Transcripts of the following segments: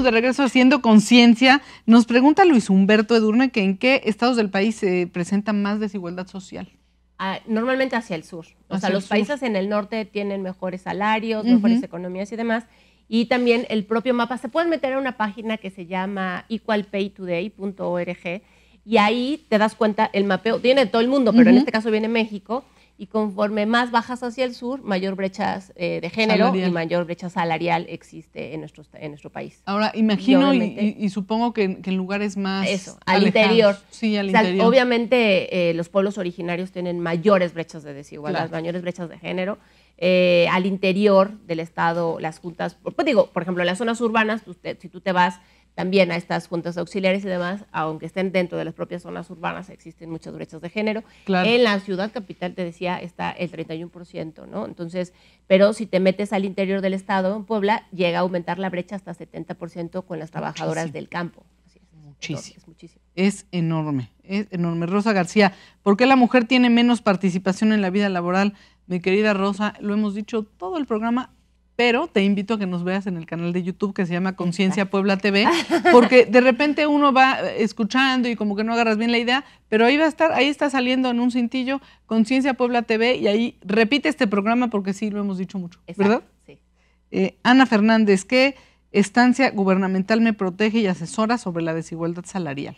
de regreso haciendo conciencia. Nos pregunta Luis Humberto Edurne que en qué estados del país se presenta más desigualdad social. Normalmente hacia el sur. O sea, los países en el norte tienen mejores salarios, mejores economías y demás. Y también el propio mapa, se pueden meter a una página que se llama equalpaytoday.org y ahí te das cuenta, el mapeo viene de todo el mundo, pero en este caso viene México, y conforme más bajas hacia el sur, mayor brechas de género salarial. Y mayor brecha salarial existe en nuestro país. Ahora, imagino y supongo que en lugares más al interior. Sí, al interior. Obviamente los pueblos originarios tienen mayores brechas de desigualdad, mayores brechas de género. Al interior del estado, las juntas, pues digo, por ejemplo, en las zonas urbanas, si tú te vas también a estas juntas auxiliares y demás, aunque estén dentro de las propias zonas urbanas, existen muchas brechas de género. Claro. En la ciudad capital, te decía, está el 31%, ¿no? Entonces, pero si te metes al interior del estado, en Puebla, llega a aumentar la brecha hasta 70% con las trabajadoras del campo. Así es. Muchísimo. Entonces, es muchísimo. Es enorme, es enorme. Rosa García, ¿por qué la mujer tiene menos participación en la vida laboral? Mi querida Rosa, lo hemos dicho todo el programa, pero te invito a que nos veas en el canal de YouTube que se llama Conciencia Puebla TV, porque de repente uno va escuchando y como que no agarras bien la idea, pero ahí va a estar, ahí está saliendo en un cintillo Conciencia Puebla TV y ahí repite este programa porque sí lo hemos dicho mucho, ¿verdad? Sí. Ana Fernández, ¿qué estancia gubernamental me protege y asesora sobre la desigualdad salarial?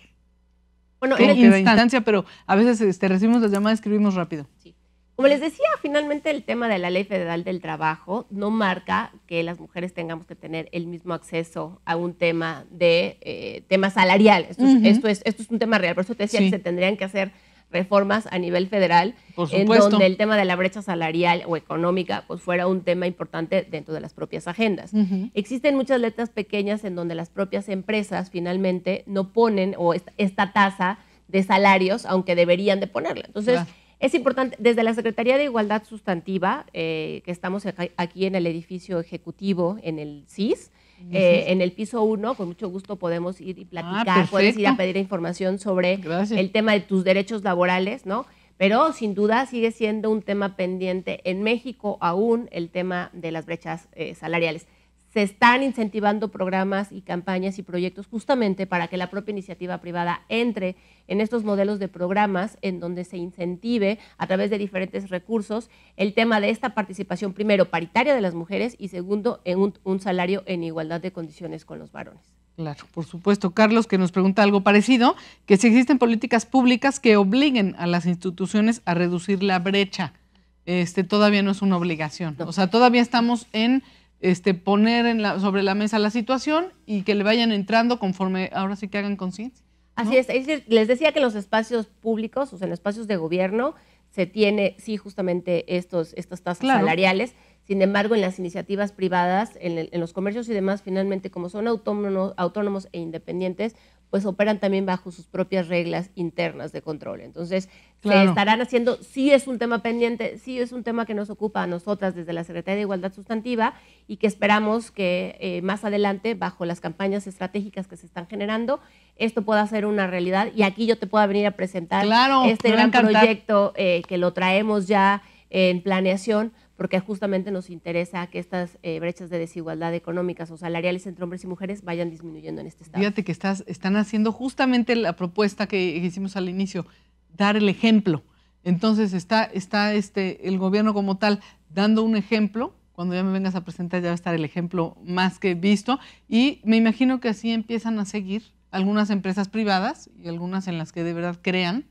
Bueno, ¿qué instancia? Pero a veces recibimos las llamadas, escribimos rápido. Sí. Como les decía, finalmente el tema de la Ley Federal del Trabajo no marca que las mujeres tengamos que tener el mismo acceso a un tema de tema salarial. Esto es un tema real, por eso te decía que se tendrían que hacer reformas a nivel federal en donde el tema de la brecha salarial o económica pues fuera un tema importante dentro de las propias agendas. Existen muchas letras pequeñas en donde las propias empresas finalmente no ponen o esta tasa de salarios, aunque deberían de ponerla. Entonces, es importante, desde la Secretaría de Igualdad Sustantiva, que estamos aquí en el edificio ejecutivo, en el CIS, en el piso 1, con mucho gusto podemos ir y platicar, puedes ir a pedir información sobre el tema de tus derechos laborales, ¿no? Pero sin duda sigue siendo un tema pendiente en México aún el tema de las brechas salariales. Se están incentivando programas y campañas y proyectos justamente para que la propia iniciativa privada entre en estos modelos de programas en donde se incentive a través de diferentes recursos el tema de esta participación, primero, paritaria de las mujeres y segundo, en un salario en igualdad de condiciones con los varones. Claro, por supuesto. Carlos, que nos pregunta algo parecido, que si existen políticas públicas que obliguen a las instituciones a reducir la brecha. Todavía no es una obligación. No. O sea, todavía estamos en poner sobre la mesa la situación y que le vayan entrando conforme ahora sí que hagan conciencia, ¿no? Así es decir, les decía que en los espacios públicos, o sea, en espacios de gobierno, se tiene, sí, justamente estas tasas salariales. Sin embargo, en las iniciativas privadas, en los comercios y demás, finalmente, como son autónomos e independientes, pues operan también bajo sus propias reglas internas de control. Entonces, se estarán haciendo, sí es un tema pendiente, sí es un tema que nos ocupa a nosotras desde la Secretaría de Igualdad Sustantiva y que esperamos que más adelante, bajo las campañas estratégicas que se están generando, esto pueda ser una realidad y aquí yo te pueda venir a presentar este gran proyecto que lo traemos ya en planeación, porque justamente nos interesa que estas brechas de desigualdad económicas o salariales entre hombres y mujeres vayan disminuyendo en este estado. Fíjate que están haciendo justamente la propuesta que hicimos al inicio, dar el ejemplo. Entonces está el gobierno como tal dando un ejemplo. Cuando ya me vengas a presentar ya va a estar el ejemplo más que visto y me imagino que así empiezan a seguir algunas empresas privadas y algunas en las que de verdad crean.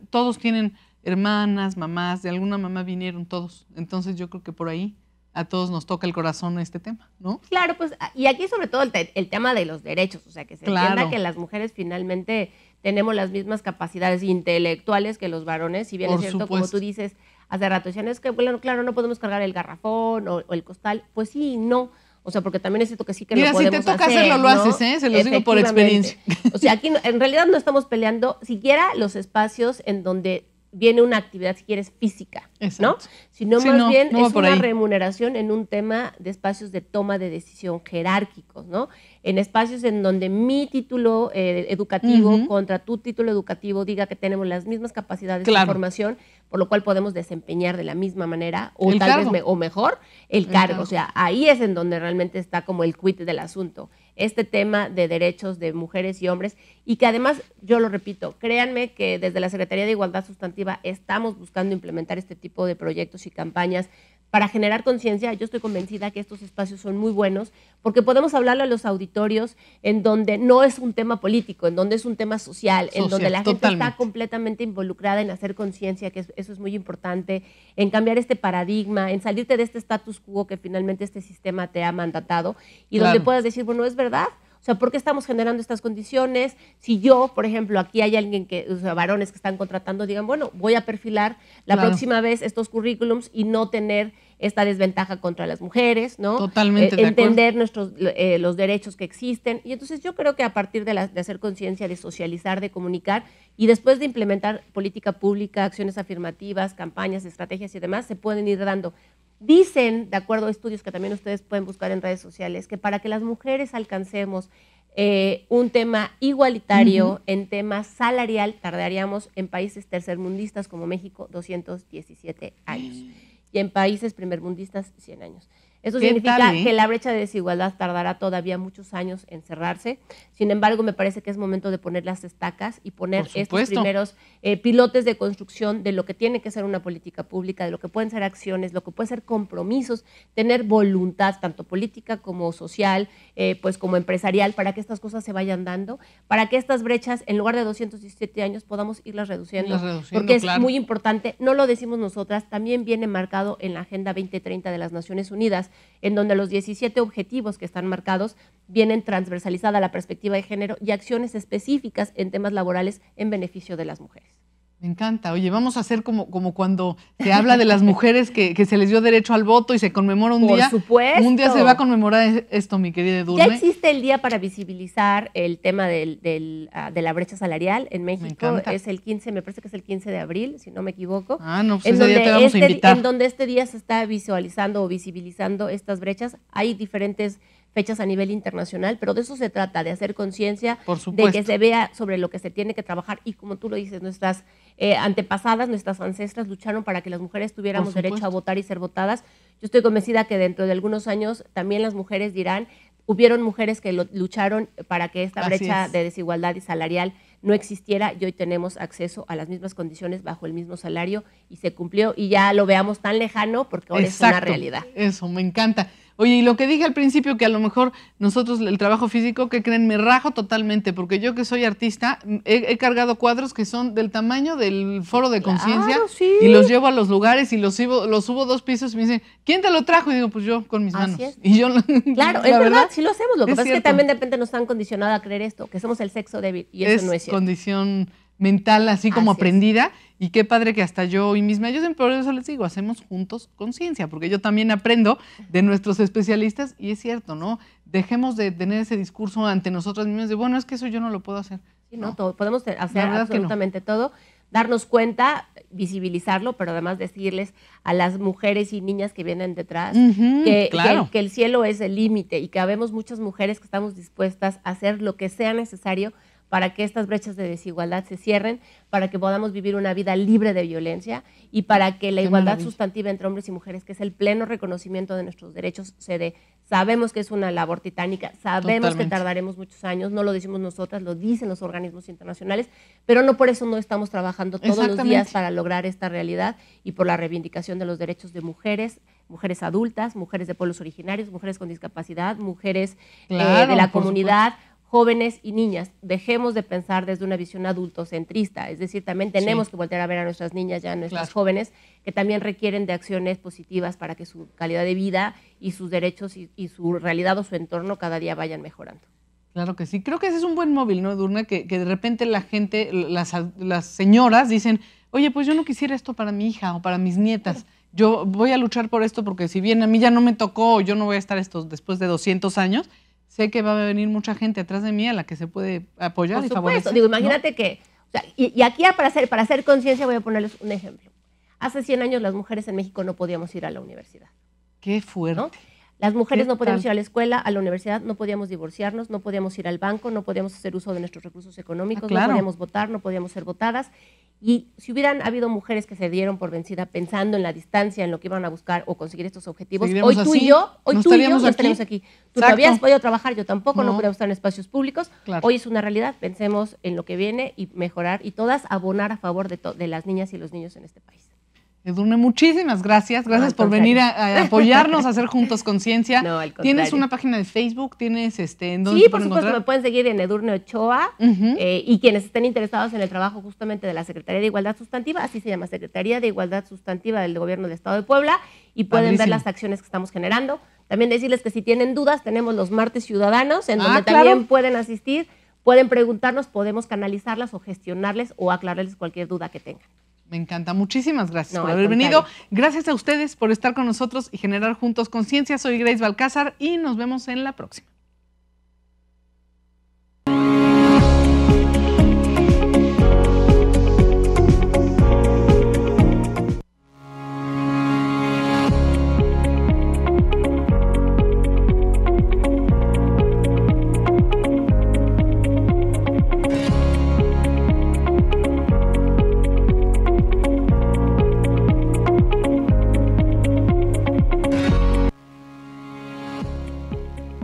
Todos tienen hermanas, mamás, de alguna mamá vinieron todos. Entonces yo creo que por ahí a todos nos toca el corazón este tema, ¿no? Claro, pues, y aquí sobre todo el tema de los derechos, o sea, que se entienda que las mujeres finalmente tenemos las mismas capacidades intelectuales que los varones, si bien es cierto, como tú dices hace rato, decían, es que, bueno, claro, no podemos cargar el garrafón o el costal, pues sí, no. O sea, porque también es cierto que sí que lo podemos hacer. Si te toca hacerlo, lo haces, ¿eh? Se los digo por experiencia. O sea, aquí en realidad no estamos peleando siquiera los espacios en donde viene una actividad, si quieres, física, ¿no? Sino más bien es una remuneración en un tema de espacios de toma de decisión jerárquicos, ¿no? En espacios en donde mi título educativo contra tu título educativo diga que tenemos las mismas capacidades de formación, por lo cual podemos desempeñar de la misma manera o tal vez o mejor el cargo. O sea, ahí es en donde realmente está como el quid del asunto. este tema de derechos de mujeres y hombres, y que además, yo lo repito, créanme que desde la Secretaría de Igualdad Sustantiva estamos buscando implementar este tipo de proyectos y campañas para generar conciencia. Yo estoy convencida que estos espacios son muy buenos porque podemos hablarle a los auditorios en donde no es un tema político, en donde es un tema social, en donde la gente está completamente involucrada en hacer conciencia, que eso es muy importante, en cambiar este paradigma, en salirte de este status quo que finalmente este sistema te ha mandatado y donde puedas decir, bueno, es verdad. O sea, ¿por qué estamos generando estas condiciones? Si yo, por ejemplo, aquí hay alguien que, o sea, varones que están contratando, digan, bueno, voy a perfilar la próxima vez estos currículums y no tener esta desventaja contra las mujeres, ¿no? Totalmente de entender los derechos que existen. Y entonces yo creo que a partir de hacer conciencia, de socializar, de comunicar y después de implementar política pública, acciones afirmativas, campañas, estrategias y demás, se pueden ir dando. Dicen, de acuerdo a estudios que también ustedes pueden buscar en redes sociales, que para que las mujeres alcancemos un tema igualitario en tema salarial, tardaríamos en países tercermundistas como México 217 años y en países primermundistas 100 años. Eso significa que la brecha de desigualdad tardará todavía muchos años en cerrarse. Sin embargo, me parece que es momento de poner las estacas y poner estos primeros pilotes de construcción de lo que tiene que ser una política pública, de lo que pueden ser acciones, lo que pueden ser compromisos, tener voluntad, tanto política como social, pues como empresarial, para que estas cosas se vayan dando, para que estas brechas, en lugar de 217 años, podamos irlas reduciendo porque es muy importante. No lo decimos nosotras, también viene marcado en la Agenda 2030 de las Naciones Unidas, en donde los 17 objetivos que están marcados vienen transversalizada la perspectiva de género y acciones específicas en temas laborales en beneficio de las mujeres. Me encanta. Oye, vamos a hacer como cuando se habla de las mujeres que se les dio derecho al voto y se conmemora un día. Por supuesto. Un día se va a conmemorar esto, mi querida Edurne. Ya existe el día para visibilizar el tema de la brecha salarial en México. Es el 15, me parece que es el 15 de abril, si no me equivoco. Ah, no, pues ese día te vamos a invitar. En donde este día se está visualizando o visibilizando estas brechas. Hay diferentes fechas a nivel internacional, pero de eso se trata, de hacer conciencia, de que se vea sobre lo que se tiene que trabajar y como tú lo dices, nuestras antepasadas, nuestras ancestras lucharon para que las mujeres tuviéramos derecho a votar y ser votadas. Yo estoy convencida que dentro de algunos años también las mujeres dirán, hubieron mujeres que lucharon para que esta brecha de desigualdad y salarial no existiera y hoy tenemos acceso a las mismas condiciones bajo el mismo salario y se cumplió y ya lo veamos tan lejano porque ahora es una realidad. Eso, me encanta. Oye, y lo que dije al principio, que a lo mejor nosotros el trabajo físico, que creen, me rajo totalmente, porque yo que soy artista, he cargado cuadros que son del tamaño del Foro de Conciencia y los llevo a los lugares y los subo 2 pisos y me dicen, ¿quién te lo trajo? Y digo, pues yo, con mis manos. Y yo, claro, es verdad, sí lo hacemos. Lo que pasa es que también de repente nos han condicionado a creer esto, que somos el sexo débil y eso no es cierto. Es condición mental así como aprendida y qué padre que hasta yo hoy misma, yo siempre por eso les digo, hacemos juntos conciencia, porque yo también aprendo de nuestros especialistas y es cierto, ¿no? Dejemos de tener ese discurso ante nosotros mismos de, bueno, es que eso yo no lo puedo hacer. Sí, no, todo, podemos hacer absolutamente todo, darnos cuenta, visibilizarlo, pero además decirles a las mujeres y niñas que vienen detrás que el cielo es el límite y que habemos muchas mujeres que estamos dispuestas a hacer lo que sea necesario para que estas brechas de desigualdad se cierren, para que podamos vivir una vida libre de violencia y para que la igualdad sustantiva entre hombres y mujeres, que es el pleno reconocimiento de nuestros derechos, se dé. Sabemos que es una labor titánica, sabemos que tardaremos muchos años, no lo decimos nosotras, lo dicen los organismos internacionales, pero no por eso no estamos trabajando todos los días para lograr esta realidad y por la reivindicación de los derechos de mujeres, mujeres adultas, mujeres de pueblos originarios, mujeres con discapacidad, mujeres de la comunidad, jóvenes y niñas. Dejemos de pensar desde una visión adultocentrista, es decir, también tenemos que voltear a ver a nuestras niñas, ya a nuestras jóvenes, que también requieren de acciones positivas para que su calidad de vida y sus derechos y su realidad o su entorno cada día vayan mejorando. Claro que sí, creo que ese es un buen móvil, ¿no, Edurne? Que de repente la gente, las señoras dicen, oye, pues yo no quisiera esto para mi hija o para mis nietas. Yo voy a luchar por esto porque si bien a mí ya no me tocó, yo no voy a estar después de 200 años, sé que va a venir mucha gente atrás de mí a la que se puede apoyar y favorecer. Digo, imagínate que, o sea, y aquí para hacer conciencia voy a ponerles un ejemplo. Hace 100 años las mujeres en México no podíamos ir a la universidad. Qué fuerte. ¿No? Las mujeres no podíamos ir a la escuela, a la universidad, no podíamos divorciarnos, no podíamos ir al banco, no podíamos hacer uso de nuestros recursos económicos, no podíamos votar, no podíamos ser votadas. Y si hubieran habido mujeres que se dieron por vencida pensando en la distancia, en lo que iban a buscar o conseguir estos objetivos, hoy tú y yo no estaríamos aquí. Tú no habías podido trabajar, yo tampoco, no podíamos estar en espacios públicos. Claro. Hoy es una realidad, pensemos en lo que viene y mejorar y todas abonar a favor de las niñas y los niños en este país. Edurne, muchísimas gracias. Gracias por venir a apoyarnos, a hacer Juntos Conciencia. No, al contrario. ¿Tienes una página de Facebook? ¿Tienes ¿en dónde? Sí, por supuesto, me pueden seguir en Edurne Ochoa y quienes estén interesados en el trabajo justamente de la Secretaría de Igualdad Sustantiva, así se llama, Secretaría de Igualdad Sustantiva del Gobierno del Estado de Puebla, y pueden ver las acciones que estamos generando. También decirles que si tienen dudas, tenemos los martes ciudadanos, en donde también pueden asistir, pueden preguntarnos, podemos canalizarlas o gestionarles o aclararles cualquier duda que tengan. Me encanta. Muchísimas gracias por haber venido. Gracias a ustedes por estar con nosotros y generar Juntos Conciencia. Soy Grace Balcázar y nos vemos en la próxima.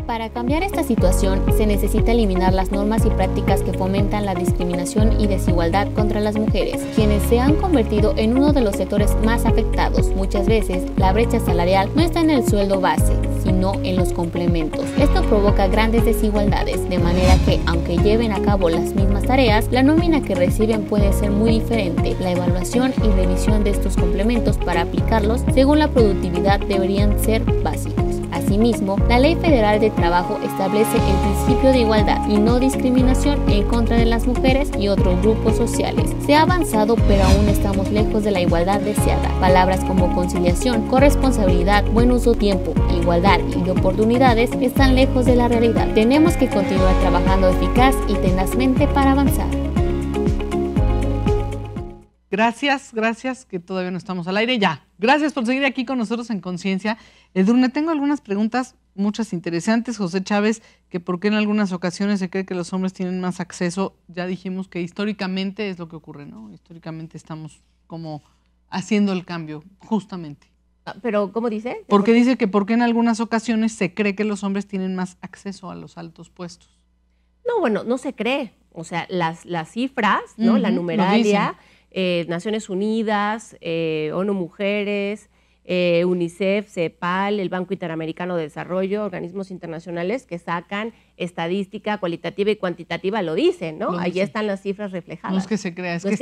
Para cambiar esta situación, se necesita eliminar las normas y prácticas que fomentan la discriminación y desigualdad contra las mujeres, quienes se han convertido en uno de los sectores más afectados. Muchas veces, la brecha salarial no está en el sueldo base, sino en los complementos. Esto provoca grandes desigualdades, de manera que, aunque lleven a cabo las mismas tareas, la nómina que reciben puede ser muy diferente. La evaluación y revisión de estos complementos para aplicarlos según la productividad deberían ser básicos. Asimismo, la Ley Federal de Trabajo establece el principio de igualdad y no discriminación en contra de las mujeres y otros grupos sociales. Se ha avanzado, pero aún estamos lejos de la igualdad deseada. Palabras como conciliación, corresponsabilidad, buen uso del tiempo, igualdad y de oportunidades están lejos de la realidad. Tenemos que continuar trabajando eficaz y tenazmente para avanzar. Gracias, que todavía no estamos al aire. Ya, gracias por seguir aquí con nosotros en Conciencia. Edurne, tengo algunas preguntas, muchas interesantes. José Chávez, que por qué en algunas ocasiones se cree que los hombres tienen más acceso. Ya dijimos que históricamente es lo que ocurre, ¿no? Históricamente estamos como haciendo el cambio, justamente. ¿Pero cómo dice? Porque dice que por qué en algunas ocasiones se cree que los hombres tienen más acceso a los altos puestos. No, bueno, no se cree. O sea, las cifras, ¿no? La numeralia, Naciones Unidas, ONU Mujeres, UNICEF, CEPAL, el Banco Interamericano de Desarrollo, organismos internacionales que sacan estadística cualitativa y cuantitativa, lo dicen, ¿no? Allí están las cifras reflejadas. No es que se crea, es que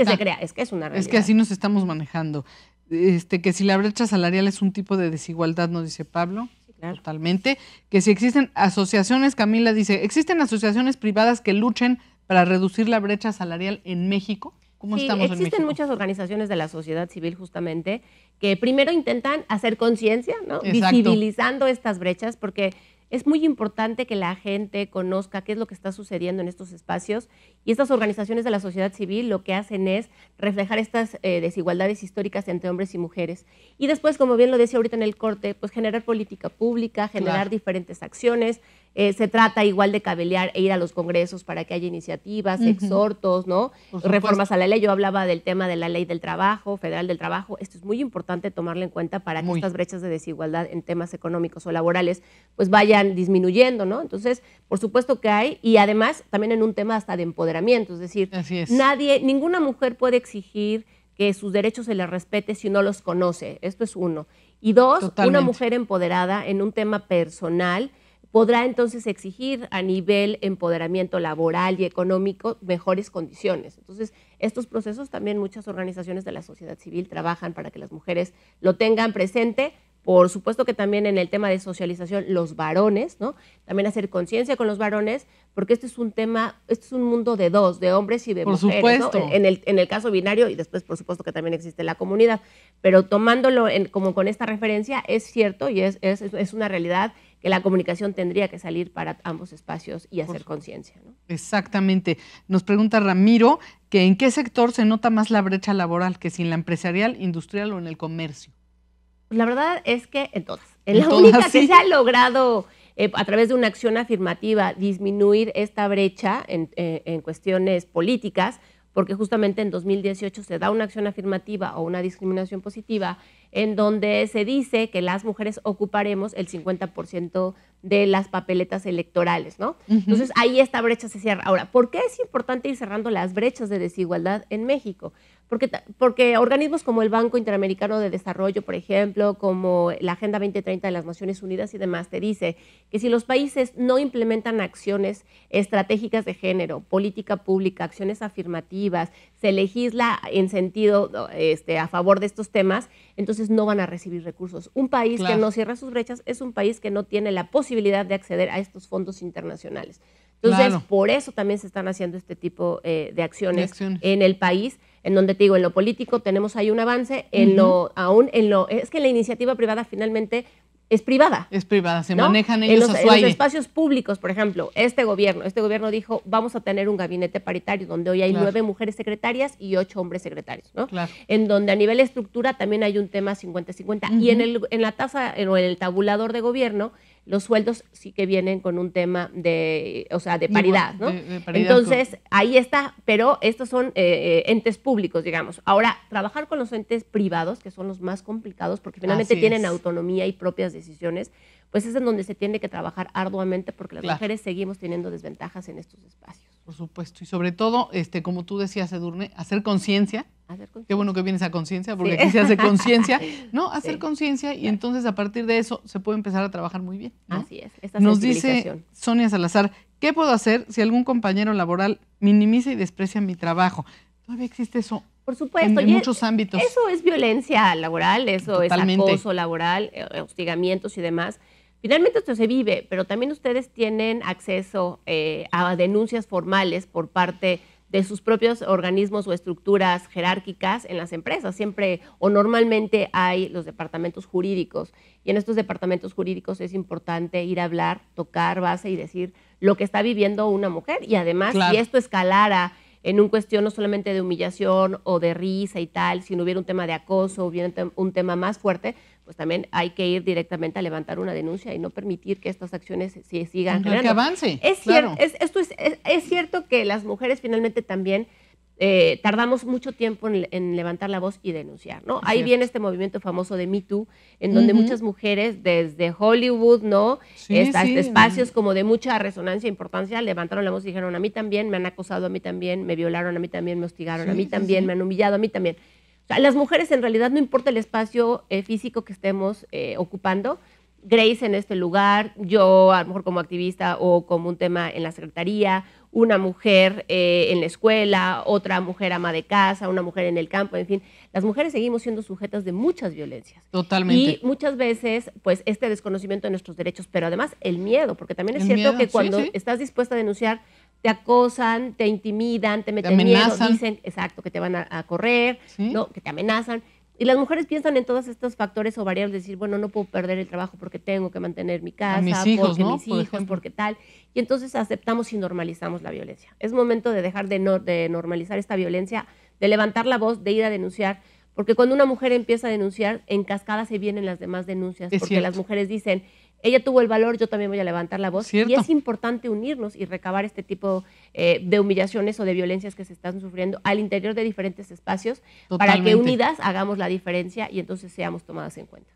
es una realidad. Es que así nos estamos manejando. Que si la brecha salarial es un tipo de desigualdad, nos dice Pablo. Sí, claro. Totalmente. Que si existen asociaciones, Camila dice, ¿existen asociaciones privadas que luchen para reducir la brecha salarial en México? ¿Cómo estamos en México? Existen muchas organizaciones de la sociedad civil justamente que primero intentan hacer conciencia, ¿no? Visibilizando estas brechas, porque es muy importante que la gente conozca qué es lo que está sucediendo en estos espacios, y estas organizaciones de la sociedad civil lo que hacen es reflejar estas desigualdades históricas entre hombres y mujeres. Y después, como bien lo decía ahorita en el corte, pues generar política pública, generar diferentes acciones. Se trata igual de cabelear e ir a los congresos para que haya iniciativas, exhortos, ¿no? Reformas a la ley. Yo hablaba del tema de la Ley del Trabajo, Federal del Trabajo. Esto es muy importante tomarlo en cuenta para que estas brechas de desigualdad en temas económicos o laborales pues vayan disminuyendo, ¿no? Entonces, por supuesto que hay, y además también en un tema hasta de empoderamiento, es decir, ninguna mujer puede exigir que sus derechos se les respete si no los conoce. Esto es uno. Y dos, una mujer empoderada en un tema personal podrá entonces exigir a nivel empoderamiento laboral y económico mejores condiciones. Entonces, estos procesos también muchas organizaciones de la sociedad civil trabajan para que las mujeres lo tengan presente. Por supuesto que también en el tema de socialización, los varones, ¿no? También hacer conciencia con los varones, porque este es un tema, este es un mundo de dos, de hombres y de mujeres, ¿no? En el caso binario, y después por supuesto que también existe la comunidad, pero tomándolo como con esta referencia, es cierto y es una realidad que la comunicación tendría que salir para ambos espacios y hacer conciencia, ¿no? Exactamente. Nos pregunta Ramiro que ¿en qué sector se nota más la brecha laboral? ¿Que si en la empresarial, industrial o en el comercio? La verdad es que en todas. En la única que se ha logrado a través de una acción afirmativa disminuir esta brecha en cuestiones políticas porque justamente en 2018 se da una acción afirmativa o una discriminación positiva en donde se dice que las mujeres ocuparemos el 50% de las papeletas electorales, ¿no? Entonces, ahí esta brecha se cierra. Ahora, ¿por qué es importante ir cerrando las brechas de desigualdad en México? Porque organismos como el Banco Interamericano de Desarrollo, por ejemplo, como la Agenda 2030 de las Naciones Unidas y demás, te dice que si los países no implementan acciones estratégicas de género, política pública, acciones afirmativas, se legisla en sentido a favor de estos temas, entonces no van a recibir recursos. Un país que no cierra sus brechas es un país que no tiene la posibilidad de acceder a estos fondos internacionales. Entonces, por eso también se están haciendo este tipo de acciones en el país, en donde te digo, en lo político tenemos ahí un avance, es que la iniciativa privada finalmente es privada. Es privada, se ¿no? manejan ellos a su en aire. los espacios públicos, por ejemplo, este gobierno dijo, vamos a tener un gabinete paritario donde hoy hay 9 mujeres secretarias y 8 hombres secretarios, ¿no? En donde a nivel de estructura también hay un tema 50-50 y en la tasa, o en el tabulador de gobierno, los sueldos sí que vienen con un tema de paridad, ¿no? De paridad. Entonces, ahí está, pero estos son entes públicos, digamos. Ahora, trabajar con los entes privados, que son los más complicados, porque finalmente tienen autonomía y propias decisiones, pues es en donde se tiene que trabajar arduamente, porque las mujeres seguimos teniendo desventajas en estos espacios. Por supuesto, y sobre todo, como tú decías, Edurne, hacer conciencia. Qué bueno que vienes a conciencia, porque aquí se hace conciencia, ¿no? Hacer conciencia y entonces a partir de eso se puede empezar a trabajar muy bien, ¿no? Así es, esta Nos dice Sonia Salazar, ¿qué puedo hacer si algún compañero laboral minimiza y desprecia mi trabajo? Todavía existe eso. Por supuesto. En muchos ámbitos. Eso es violencia laboral, eso es acoso laboral, hostigamientos y demás. Finalmente esto se vive, pero también ustedes tienen acceso a denuncias formales por parte de sus propios organismos o estructuras jerárquicas en las empresas. Siempre o normalmente hay los departamentos jurídicos y en estos departamentos jurídicos es importante ir a hablar, tocar base y decir lo que está viviendo una mujer y además si esto escalara en una cuestión no solamente de humillación o de risa y tal, si no hubiera un tema de acoso, hubiera un tema más fuerte, pues también hay que ir directamente a levantar una denuncia y no permitir que estas acciones se sigan generando. Que avance. Es cierto que las mujeres finalmente también tardamos mucho tiempo en levantar la voz y denunciar, ¿no? Ahí viene este movimiento famoso de Me Too, en donde muchas mujeres desde Hollywood, ¿no? Espacios como de mucha resonancia e importancia, levantaron la voz y dijeron, a mí también me han acosado, a mí también me violaron, a mí también me hostigaron, a mí también me han humillado, a mí también. O sea, las mujeres en realidad no importa el espacio físico que estemos ocupando, Grace en este lugar, yo a lo mejor como activista o como un tema en la secretaría, una mujer en la escuela, otra mujer ama de casa, una mujer en el campo, en fin, las mujeres seguimos siendo sujetas de muchas violencias. Totalmente. Y muchas veces, pues, este desconocimiento de nuestros derechos, pero además el miedo, porque también es cierto que cuando estás dispuesta a denunciar, te acosan, te intimidan, te meten miedo, dicen, que te van a correr, ¿no? Que te amenazan. Y las mujeres piensan en todos estos factores o variables, decir, bueno, no puedo perder el trabajo porque tengo que mantener mi casa, mis hijos, porque ¿no? mis hijos, porque tal. Y entonces aceptamos y normalizamos la violencia. Es momento de dejar de normalizar esta violencia, de levantar la voz, de ir a denunciar, porque cuando una mujer empieza a denunciar, en cascada se vienen las demás denuncias, porque las mujeres dicen, ella tuvo el valor, yo también voy a levantar la voz. Y es importante unirnos y recabar este tipo de humillaciones o de violencias que se están sufriendo al interior de diferentes espacios para que unidas hagamos la diferencia y entonces seamos tomadas en cuenta.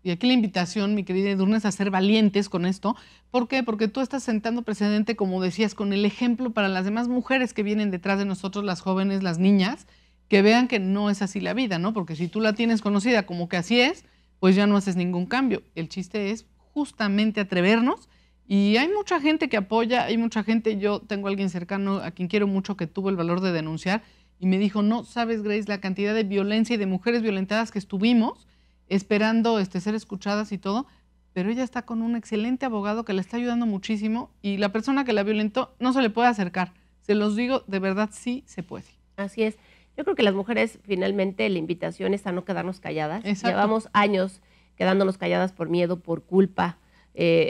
Y aquí la invitación, mi querida Edurne, es a ser valientes con esto. ¿Por qué? Porque tú estás sentando precedente, como decías, con el ejemplo para las demás mujeres que vienen detrás de nosotros, las jóvenes, las niñas, que vean que no es así la vida, ¿no? Porque si tú la tienes conocida como que así es, pues ya no haces ningún cambio. El chiste es justamente atrevernos y hay mucha gente que apoya, hay mucha gente, yo tengo a alguien cercano a quien quiero mucho que tuvo el valor de denunciar y me dijo, no sabes, Grace, la cantidad de violencia y de mujeres violentadas que estuvimos esperando ser escuchadas y todo, pero ella está con un excelente abogado que le está ayudando muchísimo y la persona que la violentó no se le puede acercar. Se los digo, de verdad sí se puede. Así es. Yo creo que las mujeres finalmente la invitación es a no quedarnos calladas. Exacto. Llevamos años quedándonos calladas por miedo, por culpa,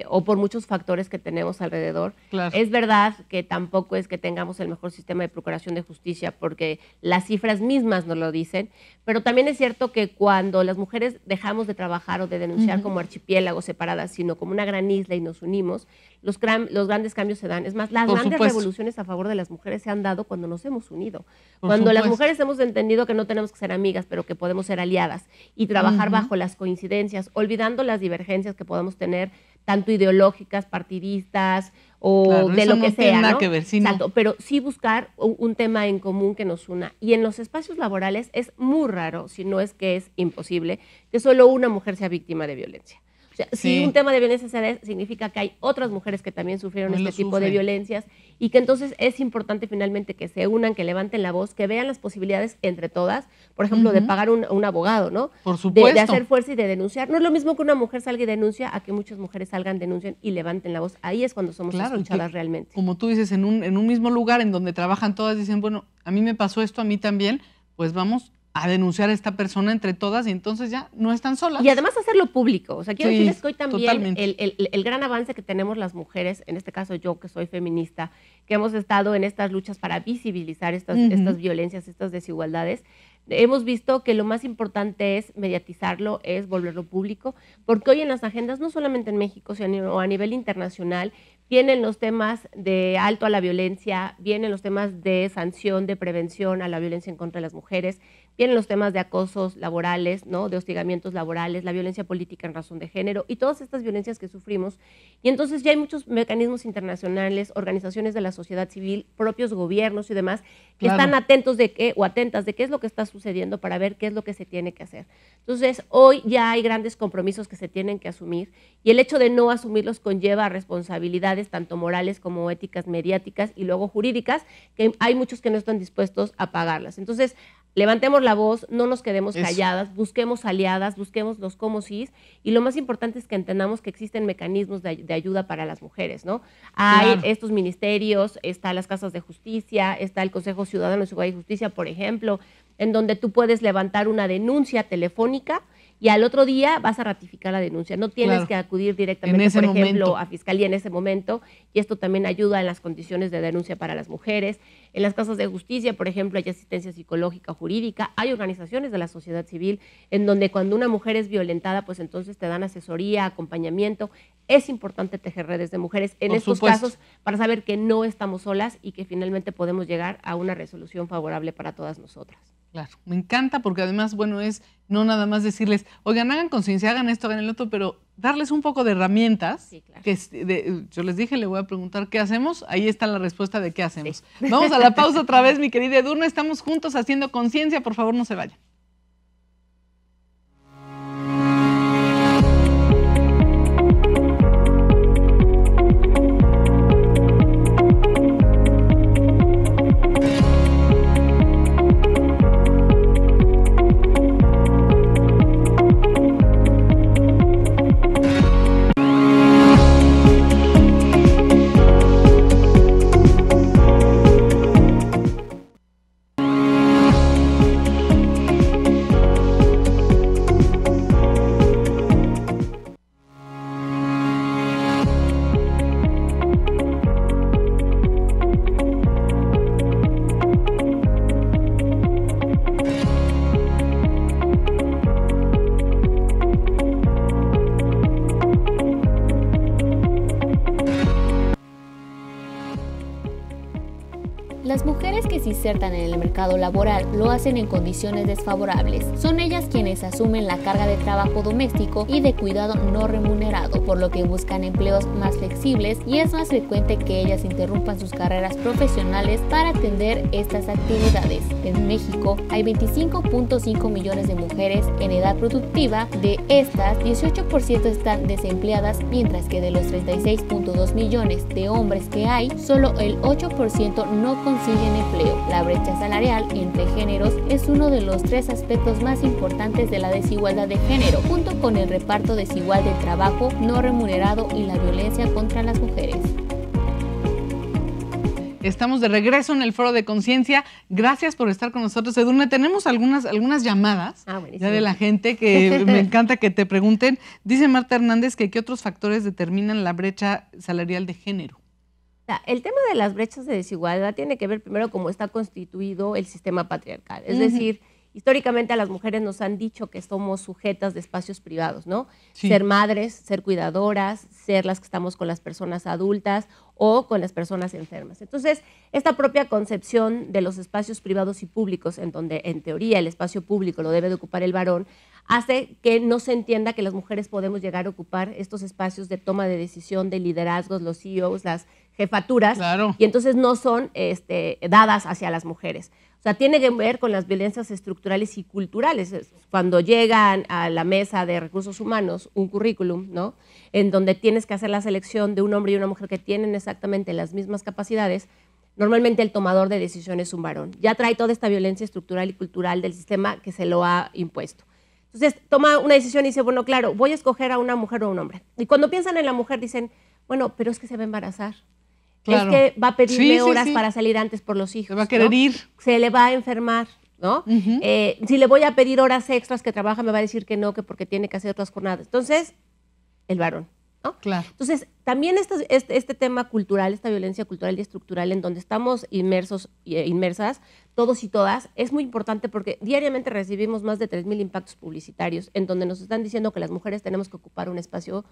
o por muchos factores que tenemos alrededor. Claro. Es verdad que tampoco es que tengamos el mejor sistema de procuración de justicia, porque las cifras mismas nos lo dicen, pero también es cierto que cuando las mujeres dejamos de trabajar o de denunciar como archipiélagos separadas, sino como una gran isla y nos unimos, los grandes cambios se dan. Es más, las grandes revoluciones a favor de las mujeres se han dado cuando nos hemos unido. Cuando las mujeres hemos entendido que no tenemos que ser amigas, pero que podemos ser aliadas y trabajar bajo las coincidencias, olvidando las divergencias que podemos tener, tanto ideológicas, partidistas o de lo que sea, nada ¿no? Que ver, Exacto, pero sí buscar un tema en común que nos una. Y en los espacios laborales es muy raro, si no es que es imposible, que solo una mujer sea víctima de violencia. O sea, si un tema de violencia se da, significa que hay otras mujeres que también sufrieron este tipo de violencias y que entonces es importante finalmente que se unan, que levanten la voz, que vean las posibilidades entre todas, por ejemplo, de pagar un abogado, ¿no? Por supuesto. De hacer fuerza y de denunciar. No es lo mismo que una mujer salga y denuncia a que muchas mujeres salgan, denuncien y levanten la voz. Ahí es cuando somos escuchadas realmente. Como tú dices, en un mismo lugar en donde trabajan todas, dicen, bueno, a mí me pasó esto, a mí también, pues vamos a denunciar a esta persona entre todas y entonces ya no están solas. Y además hacerlo público. O sea, quiero decirles que hoy también el gran avance que tenemos las mujeres, en este caso yo que soy feminista, que hemos estado en estas luchas para visibilizar estas violencias, estas desigualdades, hemos visto que lo más importante es mediatizarlo, es volverlo público, porque hoy en las agendas, no solamente en México, sino a nivel internacional, vienen los temas de alto a la violencia, vienen los temas de sanción, de prevención a la violencia en contra de las mujeres, vienen los temas de acosos laborales, ¿no? De hostigamientos laborales, la violencia política en razón de género y todas estas violencias que sufrimos. Y entonces ya hay muchos mecanismos internacionales, organizaciones de la sociedad civil, propios gobiernos y demás, que están atentos atentas de qué es lo que está sucediendo para ver qué es lo que se tiene que hacer. Entonces, hoy ya hay grandes compromisos que se tienen que asumir y el hecho de no asumirlos conlleva responsabilidades tanto morales como éticas, mediáticas y luego jurídicas, que hay muchos que no están dispuestos a pagarlas. Entonces, levantemos la voz, no nos quedemos calladas, busquemos aliadas, busquemos los cómo sí, y lo más importante es que entendamos que existen mecanismos de ayuda para las mujeres, ¿no? Hay estos ministerios, están las casas de justicia, está el Consejo Ciudadano de Seguridad y Justicia, por ejemplo, en donde tú puedes levantar una denuncia telefónica y al otro día vas a ratificar la denuncia. No tienes que acudir directamente, por ejemplo, a Fiscalía en ese momento, y esto también ayuda en las condiciones de denuncia para las mujeres. En las casas de justicia, por ejemplo, hay asistencia psicológica, jurídica, hay organizaciones de la sociedad civil en donde cuando una mujer es violentada, pues entonces te dan asesoría, acompañamiento. Es importante tejer redes de mujeres en estos casos para saber que no estamos solas y que finalmente podemos llegar a una resolución favorable para todas nosotras. Claro, me encanta porque además, bueno, es no nada más decirles, oigan, hagan conciencia, hagan esto, hagan el otro, pero darles un poco de herramientas. Sí, claro. Yo les dije, le voy a preguntar qué hacemos, ahí está la respuesta de qué hacemos. Sí. Vamos a la pausa otra vez, mi querida Edurne, estamos juntos haciendo conciencia, por favor no se vayan. Las mujeres que se insertan en el mercado laboral lo hacen en condiciones desfavorables. Son ellas quienes asumen la carga de trabajo doméstico y de cuidado no remunerado, por lo que buscan empleos más flexibles y es más frecuente que ellas interrumpan sus carreras profesionales para atender estas actividades. En México hay 25.5 millones de mujeres en edad productiva. De estas, 18% están desempleadas, mientras que de los 36.2 millones de hombres que hay, solo el 8% no consiguen empleo. La brecha salarial entre géneros es uno de los 3 aspectos más importantes de la desigualdad de género, junto con el reparto desigual del trabajo no remunerado y la violencia contra las mujeres. Estamos de regreso en el Foro de Conciencia. Gracias por estar con nosotros, Edurne. Tenemos algunas llamadas ya de la gente que me encanta que te pregunten. Dice Marta Hernández que ¿qué otros factores determinan la brecha salarial de género? El tema de las brechas de desigualdad tiene que ver primero cómo está constituido el sistema patriarcal. Es decir, históricamente a las mujeres nos han dicho que somos sujetas de espacios privados, ¿no? Sí. Ser madres, ser cuidadoras, ser las que estamos con las personas adultas o con las personas enfermas. Entonces, esta propia concepción de los espacios privados y públicos, en donde en teoría el espacio público lo debe de ocupar el varón, hace que no se entienda que las mujeres podemos llegar a ocupar estos espacios de toma de decisión, de liderazgos, los CEOs, las jefaturas, claro. Y entonces no son dadas hacia las mujeres. O sea, tiene que ver con las violencias estructurales y culturales. Cuando llegan a la mesa de recursos humanos un currículum, ¿no?, en donde tienes que hacer la selección de un hombre y una mujer que tienen exactamente las mismas capacidades, normalmente el tomador de decisiones es un varón. Ya trae toda esta violencia estructural y cultural del sistema que se lo ha impuesto. Entonces, toma una decisión y dice, bueno, claro, voy a escoger a una mujer o a un hombre. Y cuando piensan en la mujer dicen, bueno, pero es que se va a embarazar. Claro. Es que va a pedirme horas para salir antes por los hijos. Se va a querer ir. Se le va a enfermar, ¿no? Si le voy a pedir horas extras que trabaja, me va a decir que no, que porque tiene que hacer otras jornadas. Entonces, el varón, ¿no? Claro. Entonces, también este tema cultural, esta violencia cultural y estructural en donde estamos inmersas, todos y todas, es muy importante porque diariamente recibimos más de 3,000 impactos publicitarios en donde nos están diciendo que las mujeres tenemos que ocupar un espacio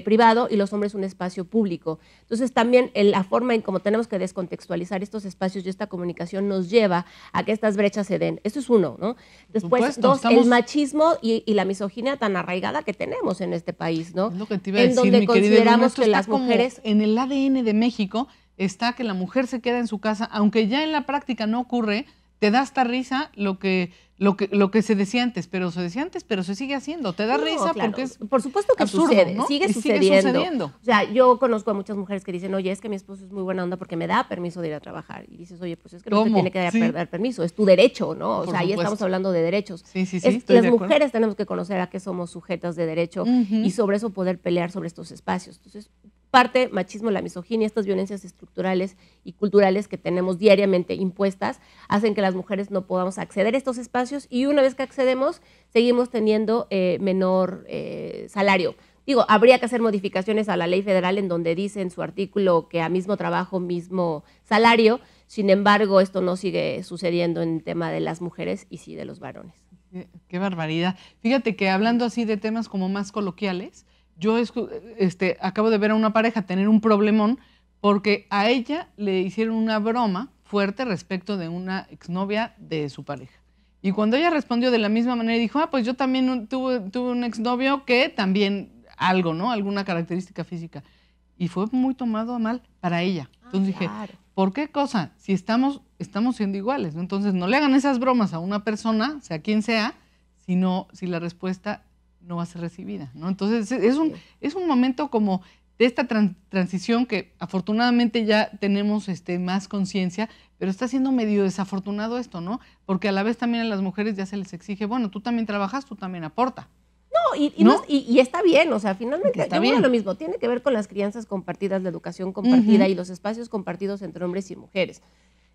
privado y los hombres un espacio público. Entonces también la forma en cómo tenemos que descontextualizar estos espacios y esta comunicación nos lleva a que estas brechas se den. Eso es uno, ¿no? Después, dos, el machismo y la misoginia tan arraigada que tenemos en este país, ¿no? Es lo que te iba a decir, donde consideramos que las mujeres... En el ADN de México está que la mujer se queda en su casa, aunque ya en la práctica no ocurre, te da hasta risa lo que se decía antes, pero se sigue haciendo. Te da risa claro, porque es por supuesto que absurdo, sucede, ¿no? sigue sucediendo. O sea, yo conozco a muchas mujeres que dicen, oye, es que mi esposo es muy buena onda porque me da permiso de ir a trabajar. Y dices, oye, pues es que no te tiene que dar permiso, es tu derecho, ¿no? O sea, ahí estamos hablando de derechos. Sí, las mujeres tenemos que conocer a qué somos sujetas de derecho y sobre eso poder pelear sobre estos espacios. Entonces, parte machismo, la misoginia, estas violencias estructurales y culturales que tenemos diariamente impuestas, hacen que las mujeres no podamos acceder a estos espacios y una vez que accedemos, seguimos teniendo menor salario. Digo, habría que hacer modificaciones a la ley federal en donde dice en su artículo que a mismo trabajo, mismo salario, sin embargo, esto no sigue sucediendo en el tema de las mujeres y sí de los varones. Qué barbaridad. Fíjate que hablando así de temas como más coloquiales, yo acabo de ver a una pareja tener un problemón porque a ella le hicieron una broma fuerte respecto de una exnovia de su pareja. Y cuando ella respondió de la misma manera, dijo, pues yo también tuve un exnovio que también algo, ¿no? Alguna característica física. Y fue muy tomado a mal para ella. Entonces dije, ¿por qué cosa? Si estamos siendo iguales, ¿no? Entonces no le hagan esas bromas a una persona, sea quien sea, si la respuesta no va a ser recibida, ¿no? Entonces es un momento como de esta transición que afortunadamente ya tenemos más conciencia, pero está siendo medio desafortunado esto, ¿no? Porque a la vez también a las mujeres ya se les exige, bueno, tú también trabajas, tú también aporta. No, y está bien, o sea, finalmente yo creo lo mismo, tiene que ver con las crianzas compartidas, la educación compartida y los espacios compartidos entre hombres y mujeres.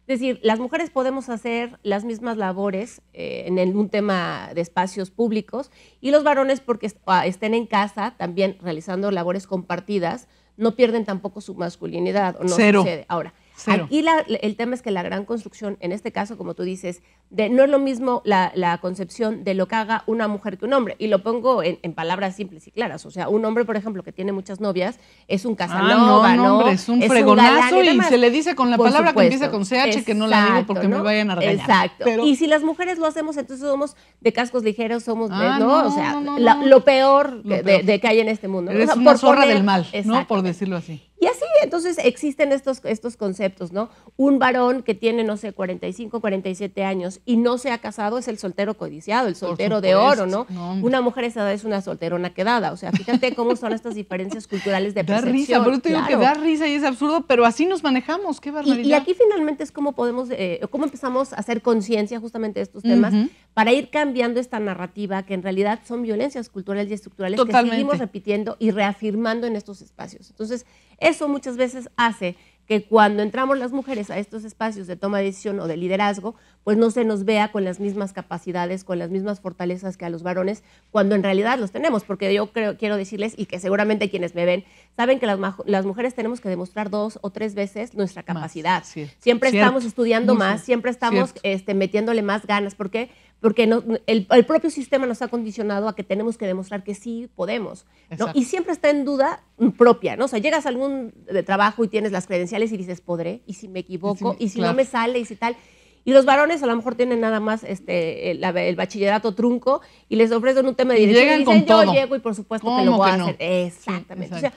Es decir, las mujeres podemos hacer las mismas labores en un tema de espacios públicos y los varones porque estén en casa también realizando labores compartidas, no pierden tampoco su masculinidad o no sucede. Ahora, aquí el tema es que la gran construcción, en este caso, como tú dices, no es lo mismo la concepción de lo que haga una mujer que un hombre. Y lo pongo en palabras simples y claras. O sea, un hombre, por ejemplo, que tiene muchas novias, es un casanova, ¿no? Hombre, es un fregonazo y se le dice con la palabra que empieza con CH, que no la digo porque me vayan a regañar. Exacto. Pero... Y si las mujeres lo hacemos, entonces somos de cascos ligeros, somos o sea, lo peor de que hay en este mundo. Eres una zorra del mal, ¿no? Por decirlo así. Y así, entonces existen estos conceptos, ¿no? Un varón que tiene, no sé, 45, 47 años y no se ha casado es el soltero codiciado, el soltero de oro, ¿no? Una mujer a esa edad es una solterona quedada. O sea, fíjate cómo son estas diferencias culturales de percepción. Da risa, por eso te digo que da risa y es absurdo, pero así nos manejamos, qué barbaridad. Y aquí finalmente es cómo cómo empezamos a hacer conciencia justamente de estos temas para ir cambiando esta narrativa que en realidad son violencias culturales y estructurales que seguimos repitiendo y reafirmando en estos espacios. Entonces, eso muchas veces hace que cuando entramos las mujeres a estos espacios de toma de decisión o de liderazgo, pues no se nos vea con las mismas capacidades, con las mismas fortalezas que a los varones, cuando en realidad los tenemos, porque yo quiero decirles, y que seguramente quienes me ven, saben que las mujeres tenemos que demostrar 2 o 3 veces nuestra capacidad. Siempre estamos estudiando más, siempre estamos metiéndole más ganas. ¿Por qué? Porque el propio sistema nos ha condicionado a que tenemos que demostrar que sí podemos, ¿no? Y siempre está en duda propia, ¿no? O sea, llegas a algún trabajo y tienes las credenciales y dices, ¿podré? ¿Y si me equivoco? ¿Y si no me sale? ¿Y si tal? Y los varones a lo mejor tienen nada más el bachillerato trunco y les ofrecen un tema de dirección y dicen, yo llego y por supuesto que lo voy a hacer. Exactamente. O sea,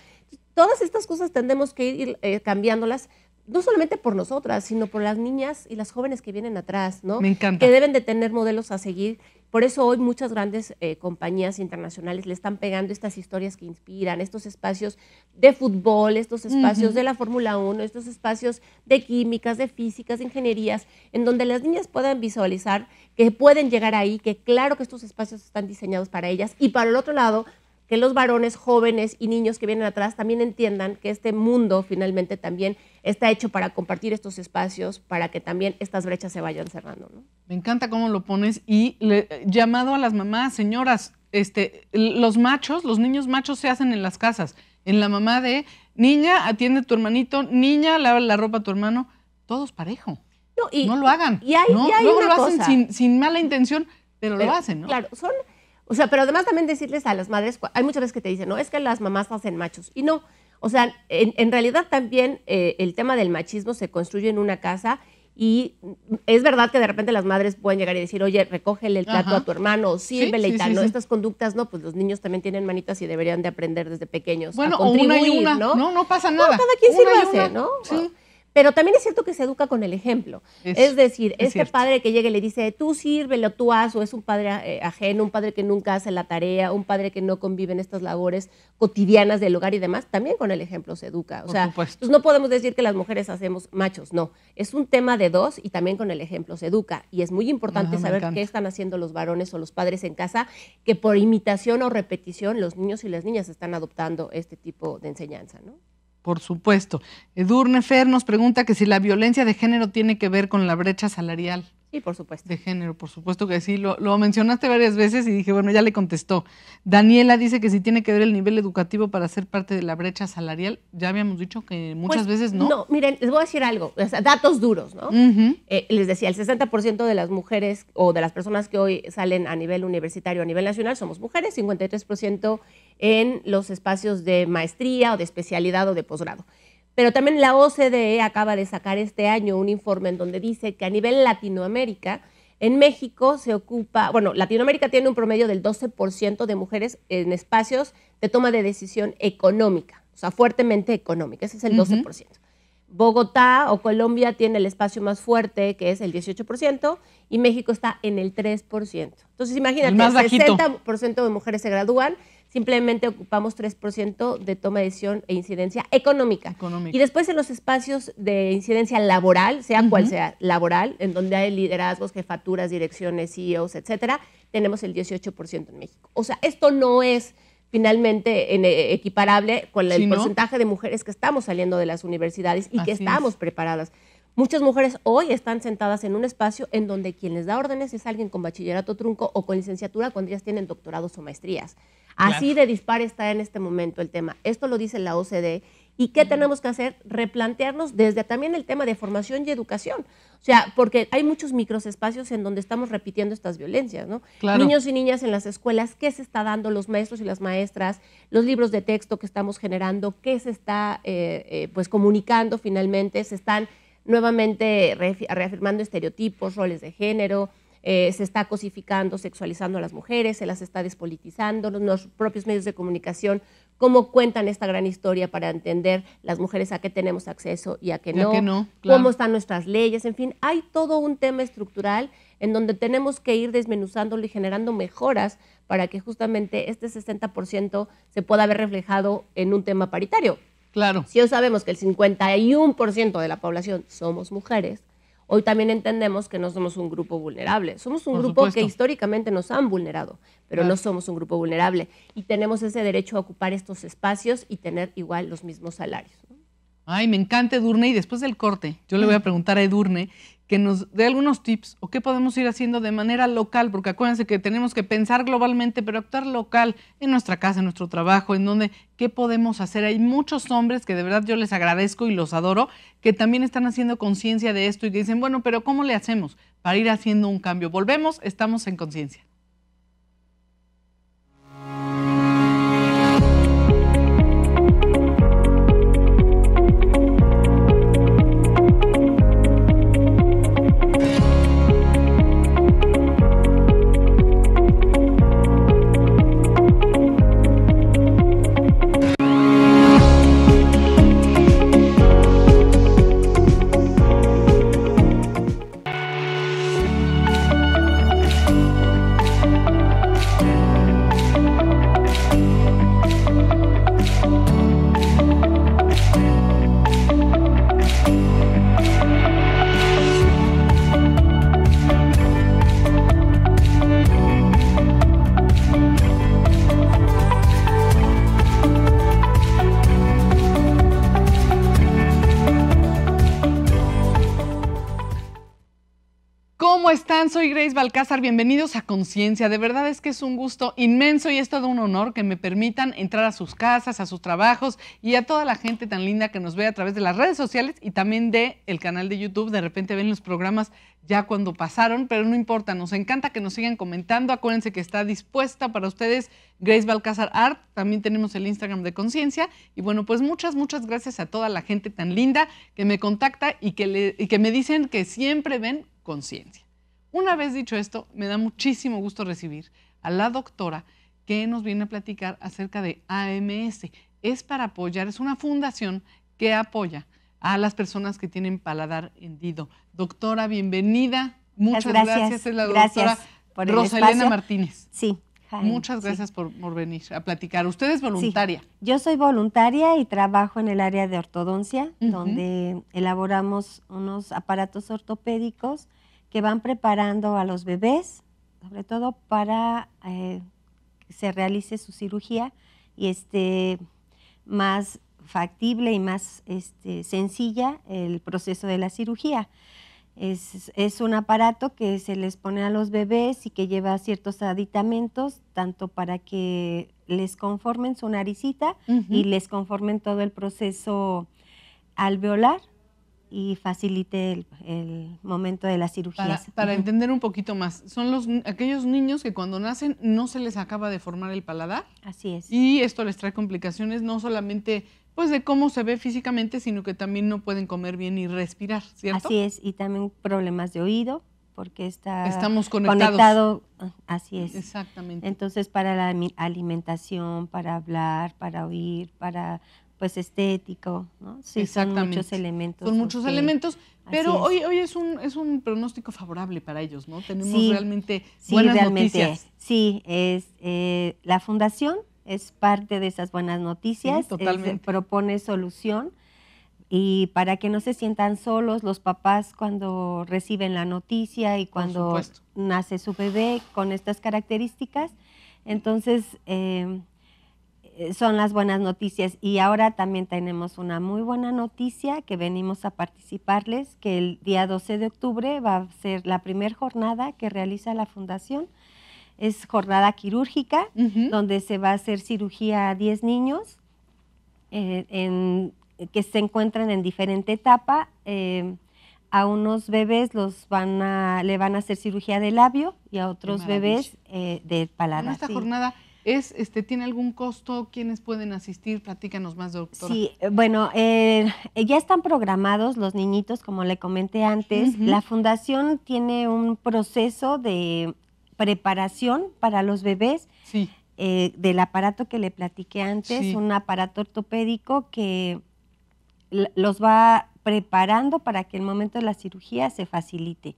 todas estas cosas tendremos que ir cambiándolas, no solamente por nosotras, sino por las niñas y las jóvenes que vienen atrás, ¿no? Me encanta. Que deben de tener modelos a seguir. Por eso hoy muchas grandes compañías internacionales le están pegando estas historias que inspiran, estos espacios de fútbol, estos espacios de la Fórmula 1, estos espacios de químicas, de físicas, de ingenierías, en donde las niñas puedan visualizar que pueden llegar ahí, que claro que estos espacios están diseñados para ellas. Y para el otro lado, que los varones jóvenes y niños que vienen atrás también entiendan que este mundo finalmente también está hecho para compartir estos espacios, para que también estas brechas se vayan cerrando, ¿no? Me encanta cómo lo pones. Y llamado a las mamás, señoras, los machos, los niños machos se hacen en las casas. En la mamá de, niña, atiende a tu hermanito, niña, lava la ropa a tu hermano, todos parejo. No lo hagan. Luego lo hacen sin mala intención, pero lo hacen, ¿no? Claro, o sea, pero además también decirles a las madres, hay muchas veces que te dicen, no, es que las mamás hacen machos. Y no, o sea, en realidad también el tema del machismo se construye en una casa y es verdad que de repente las madres pueden llegar y decir, oye, recógele el plato a tu hermano o sírvele y tal, ¿no? Estas conductas, no, pues los niños también tienen manitas y deberían de aprender desde pequeños a contribuir, una y una, ¿no? Pasa nada. No, cada quien sí lo hace, ¿no? Sí. Pero también es cierto que se educa con el ejemplo. Es decir, padre que llegue y le dice, tú sírvelo, tú haz, o es un padre ajeno, un padre que nunca hace la tarea, un padre que no convive en estas labores cotidianas del hogar y demás, también con el ejemplo se educa. O sea, pues no podemos decir que las mujeres hacemos machos, no. Es un tema de dos y también con el ejemplo se educa. Y es muy importante saber qué están haciendo los varones o los padres en casa, que por imitación o repetición los niños y las niñas están adoptando este tipo de enseñanza, ¿no? Por supuesto. Edurne Fer nos pregunta que si la violencia de género tiene que ver con la brecha salarial. Sí, por supuesto. De género, por supuesto que sí. Lo mencionaste varias veces y dije, bueno, ya le contestó. Daniela dice que si tiene que ver el nivel educativo para ser parte de la brecha salarial. Ya habíamos dicho que muchas veces no. No, miren, les voy a decir algo, o sea, datos duros, ¿no? Les decía, el 60% de las mujeres o de las personas que hoy salen a nivel universitario, a nivel nacional, somos mujeres, 53% en los espacios de maestría o de especialidad o de posgrado. Pero también la OCDE acaba de sacar este año un informe en donde dice que a nivel Latinoamérica, en México se ocupa, bueno, Latinoamérica tiene un promedio del 12% de mujeres en espacios de toma de decisión económica, o sea, fuertemente económica, ese es el 12%. Bogotá o Colombia tiene el espacio más fuerte, que es el 18%, y México está en el 3%. Entonces, imagínate, 60% de mujeres se gradúan, simplemente ocupamos 3% de toma de decisión e incidencia económica. Y después en los espacios de incidencia laboral, sea cual sea laboral, en donde hay liderazgos, jefaturas, direcciones, CEOs, etcétera, tenemos el 18% en México. O sea, esto no es finalmente equiparable con el porcentaje de mujeres que estamos saliendo de las universidades y que estamos preparadas. Muchas mujeres hoy están sentadas en un espacio en donde quien les da órdenes es alguien con bachillerato trunco o con licenciatura cuando ellas tienen doctorados o maestrías. Así de dispar está en este momento el tema. Esto lo dice la OCDE. ¿Y qué tenemos que hacer? Replantearnos desde también el tema de formación y educación. O sea, porque hay muchos microespacios en donde estamos repitiendo estas violencias, ¿no? Niños y niñas en las escuelas, ¿qué se está dando? Los maestros y las maestras, los libros de texto que estamos generando, ¿qué se está pues comunicando finalmente? Se están nuevamente reafirmando estereotipos, roles de género, se está cosificando, sexualizando a las mujeres, se las está despolitizando, los propios medios de comunicación, cómo cuentan esta gran historia para entender las mujeres a qué tenemos acceso y a qué no, cómo están nuestras leyes, en fin, hay todo un tema estructural en donde tenemos que ir desmenuzándolo y generando mejoras para que justamente este 60% se pueda ver reflejado en un tema paritario. Claro. Si hoy sabemos que el 51% de la población somos mujeres, hoy también entendemos que no somos un grupo vulnerable. Somos un grupo que históricamente nos han vulnerado, pero no somos un grupo vulnerable. Y tenemos ese derecho a ocupar estos espacios y tener igual los mismos salarios, ¿no? Ay, me encanta Edurne, y después del corte yo le voy a preguntar a Edurne que nos dé algunos tips o qué podemos ir haciendo de manera local, porque acuérdense que tenemos que pensar globalmente, pero actuar local en nuestra casa, en nuestro trabajo, en donde, ¿qué podemos hacer? Hay muchos hombres que de verdad yo les agradezco y los adoro, que también están haciendo conciencia de esto y que dicen, bueno, pero ¿cómo le hacemos para ir haciendo un cambio? Volvemos, estamos en Conciencia. ¿Cómo están? Soy Grace Balcázar, bienvenidos a Conciencia. De verdad es que es un gusto inmenso y es todo un honor que me permitan entrar a sus casas, a sus trabajos y a toda la gente tan linda que nos ve a través de las redes sociales y también del canal de YouTube. De repente ven los programas ya cuando pasaron, pero no importa, nos encanta que nos sigan comentando. Acuérdense que está dispuesta para ustedes Grace Balcázar Art, también tenemos el Instagram de Conciencia. Y bueno, pues muchas gracias a toda la gente tan linda que me contacta y que me dicen que siempre ven Conciencia. Una vez dicho esto, me da muchísimo gusto recibir a la doctora que nos viene a platicar acerca de AMS. Es para apoyar, es una fundación que apoya a las personas que tienen paladar hendido. Doctora, bienvenida. Muchas gracias. Es la doctora por el Rosa Elena espacio. Martínez. Sí. Muchas gracias por venir a platicar. ¿Usted es voluntaria? Sí. Yo soy voluntaria y trabajo en el área de ortodoncia, donde elaboramos unos aparatos ortopédicos que van preparando a los bebés, sobre todo para que se realice su cirugía y esté más factible y más sencilla el proceso de la cirugía. Es un aparato que se les pone a los bebés y que lleva ciertos aditamentos, tanto para que les conformen su naricita y les conformen todo el proceso alveolar y facilite el momento de la cirugía. Para entender un poquito más, son aquellos niños que cuando nacen no se les acaba de formar el paladar. Así es. Y esto les trae complicaciones no solamente pues de cómo se ve físicamente, sino que también no pueden comer bien y respirar, ¿cierto? Así es, y también problemas de oído, porque estamos conectados. Conectado, así es. Exactamente. Entonces, para la alimentación, para hablar, para oír, para pues estético, ¿no? Sí, son muchos elementos. Son muchos elementos, pero hoy es un pronóstico favorable para ellos, ¿no? Tenemos realmente buenas noticias. Sí, la fundación es parte de esas buenas noticias. Sí, totalmente. Propone solución y para que no se sientan solos los papás cuando reciben la noticia y cuando nace su bebé con estas características. Entonces, son las buenas noticias. Y ahora también tenemos una muy buena noticia que venimos a participarles, que el día 12 de octubre va a ser la primera jornada que realiza la fundación. Es jornada quirúrgica, donde se va a hacer cirugía a 10 niños que se encuentran en diferente etapa. A unos bebés le van a hacer cirugía de labio y a otros bebés de paladar. Esta jornada ¿tiene algún costo? ¿Quiénes pueden asistir? Platícanos más, doctora. Sí, bueno, ya están programados los niñitos, como le comenté antes. La fundación tiene un proceso de preparación para los bebés del aparato que le platiqué antes, un aparato ortopédico que los va preparando para que el momento de la cirugía se facilite.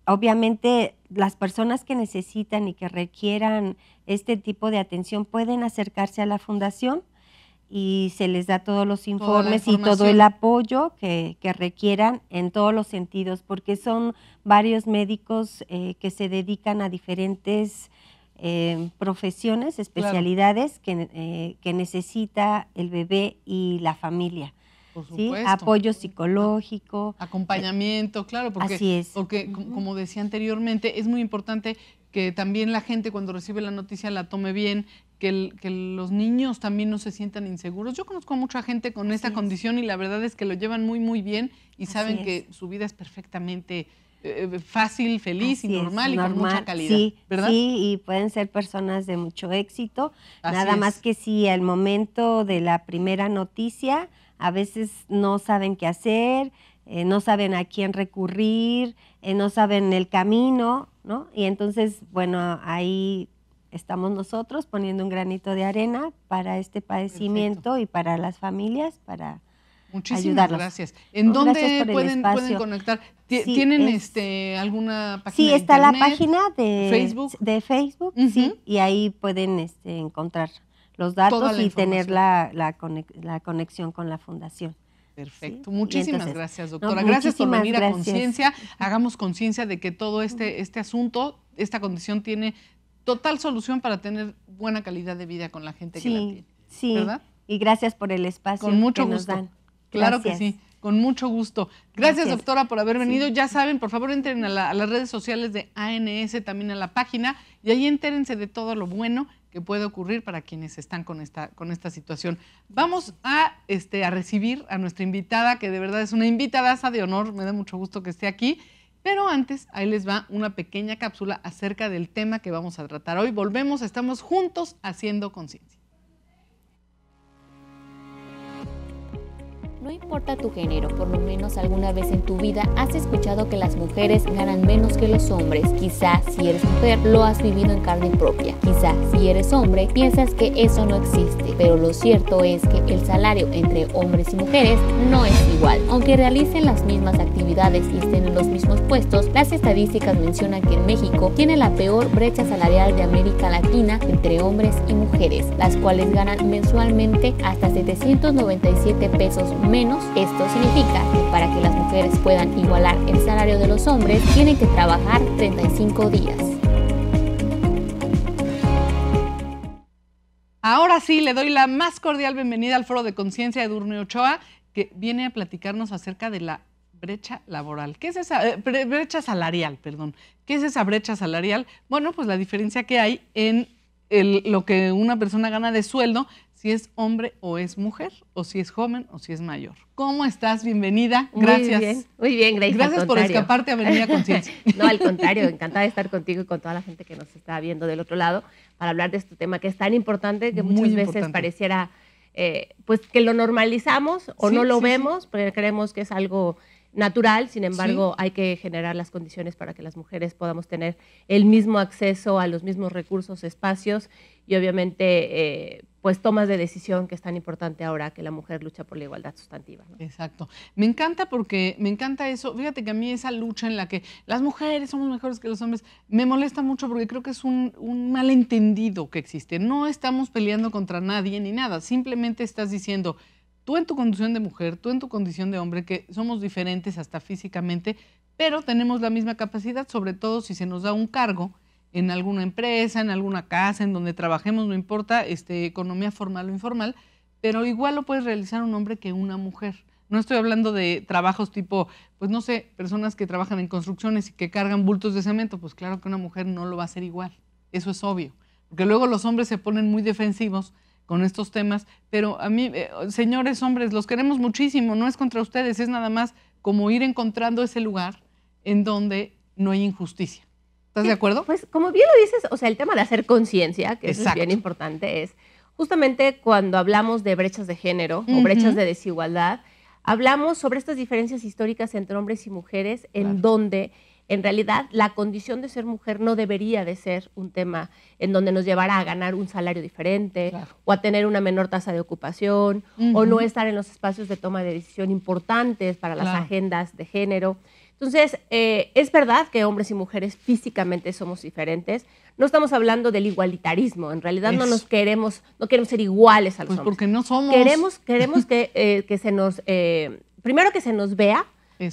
Obviamente, las personas que necesitan y que requieran este tipo de atención pueden acercarse a la fundación y se les da todos los informes y todo el apoyo que requieran en todos los sentidos, porque son varios médicos que se dedican a diferentes profesiones, especialidades que necesita el bebé y la familia. Por ¿sí? supuesto. Apoyo psicológico. Acompañamiento, claro, porque, Así es. porque como decía anteriormente, es muy importante que también la gente cuando recibe la noticia la tome bien, que los niños también no se sientan inseguros. Yo conozco a mucha gente con esta condición y la verdad es que lo llevan muy, muy bien y saben que su vida es perfectamente fácil, feliz y normal y con mucha calidad, sí, ¿verdad? Sí, y pueden ser personas de mucho éxito. Así Nada es. más que si al momento de la primera noticia a veces no saben qué hacer, no saben a quién recurrir, no saben el camino, ¿no? Y entonces, bueno, ahí estamos nosotros poniendo un granito de arena para este padecimiento y para las familias, para Muchísimas ayudarlos. gracias. ¿En dónde Gracias por el pueden espacio. conectar? Sí, ¿Tienen alguna página Sí, de está internet? la página de Facebook, Ujú. sí, y ahí pueden encontrar los Toda datos la y tener información. la conexión con la fundación. Perfecto. ¿Sí? Y Muchísimas entonces, gracias, no, doctora. Gracias por muchísimas venir a gracias. Conciencia. Hagamos conciencia de que todo este asunto, esta condición tiene total solución para tener buena calidad de vida con la gente que la tiene. Sí, ¿verdad? y gracias por el espacio Con mucho que nos gusto. dan. Claro que Gracias. sí, con mucho gusto. Gracias, Gracias. doctora, por haber venido. Sí. Ya saben, por favor, entren a las redes sociales de ANS, también a la página, y ahí entérense de todo lo bueno que puede ocurrir para quienes están con esta situación. Vamos a recibir a nuestra invitada, que de verdad es una invitadaza de honor, me da mucho gusto que esté aquí. Pero antes, ahí les va una pequeña cápsula acerca del tema que vamos a tratar hoy. Volvemos, estamos juntos haciendo conciencia. No importa tu género, por lo menos alguna vez en tu vida has escuchado que las mujeres ganan menos que los hombres. Quizá si eres mujer lo has vivido en carne propia. Quizá si eres hombre piensas que eso no existe. Pero lo cierto es que el salario entre hombres y mujeres no es igual. Aunque realicen las mismas actividades y estén en los mismos puestos, las estadísticas mencionan que en México tiene la peor brecha salarial de América Latina entre hombres y mujeres, las cuales ganan mensualmente hasta 797 pesos menos. Esto significa que para que las mujeres puedan igualar el salario de los hombres, tienen que trabajar 35 días. Ahora sí, le doy la más cordial bienvenida al Foro de Conciencia de Edurne Ochoa, que viene a platicarnos acerca de la brecha laboral. ¿Qué es esa brecha salarial, perdón? ¿Qué es esa brecha salarial? Bueno, pues la diferencia que hay en lo que una persona gana de sueldo, si es hombre o es mujer, o si es joven o si es mayor. ¿Cómo estás? Bienvenida. Gracias. Muy bien, Grace. Gracias por escaparte a venir a Conciencia. No, al contrario, encantada de estar contigo y con toda la gente que nos está viendo del otro lado para hablar de este tema que es tan importante que muchas veces pareciera pues que lo normalizamos o no lo vemos, porque creemos que es algo natural, sin embargo hay que generar las condiciones para que las mujeres podamos tener el mismo acceso a los mismos recursos, espacios y obviamente pues tomas de decisión que es tan importante ahora que la mujer lucha por la igualdad sustantiva, ¿no? Exacto. Me encanta porque me encanta eso. Fíjate que a mí esa lucha en la que las mujeres somos mejores que los hombres me molesta mucho porque creo que es un malentendido que existe. No estamos peleando contra nadie ni nada, simplemente estás diciendo tú en tu condición de mujer, tú en tu condición de hombre, que somos diferentes hasta físicamente, pero tenemos la misma capacidad, sobre todo si se nos da un cargo en alguna empresa, en alguna casa, en donde trabajemos, no importa, economía formal o informal, pero igual lo puede realizar un hombre que una mujer. No estoy hablando de trabajos tipo, pues no sé, personas que trabajan en construcciones y que cargan bultos de cemento, pues claro que una mujer no lo va a hacer igual, eso es obvio, porque luego los hombres se ponen muy defensivos con estos temas, pero a mí, señores hombres, los queremos muchísimo, no es contra ustedes, es nada más como ir encontrando ese lugar en donde no hay injusticia. ¿Estás de acuerdo? Pues como bien lo dices, o sea, el tema de hacer conciencia, que es bien importante, es justamente cuando hablamos de brechas de género o brechas de desigualdad, hablamos sobre estas diferencias históricas entre hombres y mujeres en donde en realidad la condición de ser mujer no debería de ser un tema en donde nos llevara a ganar un salario diferente o a tener una menor tasa de ocupación o no estar en los espacios de toma de decisión importantes para las agendas de género. Entonces, es verdad que hombres y mujeres físicamente somos diferentes. No estamos hablando del igualitarismo. En realidad no queremos ser iguales a los hombres. Pues porque no somos. Queremos que se nos, primero que se nos vea,